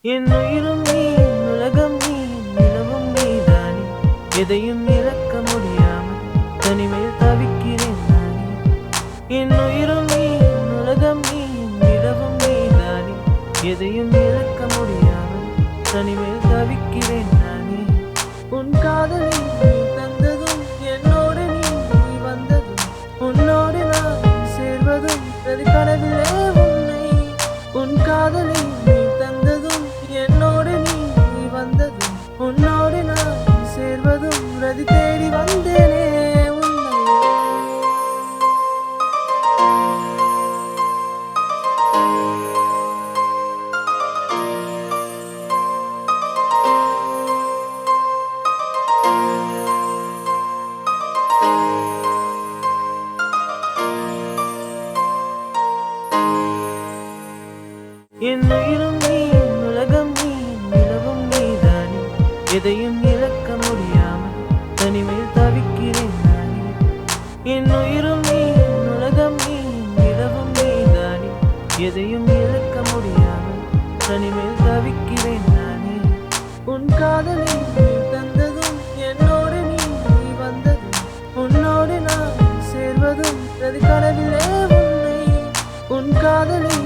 என் உயிரும் நீ, உலகம் நீ, நிலவும் நீதானே. எதையும் இழக்க முடியாமல் தனிமையில் தவிக்கிறேன் நானே. என் உயிரும் நீ, உலகம் நீ, நிலவும் நீதானே. எதையும் இழக்க முடியாமல் தனிமையில் தவிக்கிறேன் நானே. உன் காதலை நீ தந்ததும், என்னோடு நீ வந்ததும், உன்னோடு நான் சேர்வதும் பிரதி கனவிலே உன்னை. உன் காதலை நீ தந்ததும், என்னோடு நீ வந்ததும், உன்னோடு நான் சேர்வதும் பிரதி தேடி வந்தேனே உன்னை. என் உயிரும் நீ, உலகம் நீ, நிலவும் நீதானே. எதையும் இழக்க முடியாமல் தனிமையில் தவிக்கிறேன் நானே. என் உயிரும் நீ, உலகம் நீ, நிலவும் நீதானே. எதையும் இழக்க முடியாமல் தனிமையில் தவிக்கிறேன் நானே. உன் காதலை நீ தந்ததும், என்னோடு நீ வந்ததும், உன்னோடு நான் சேர்வதும் பிரதி கனவிலே உன்னை. உன் காதலை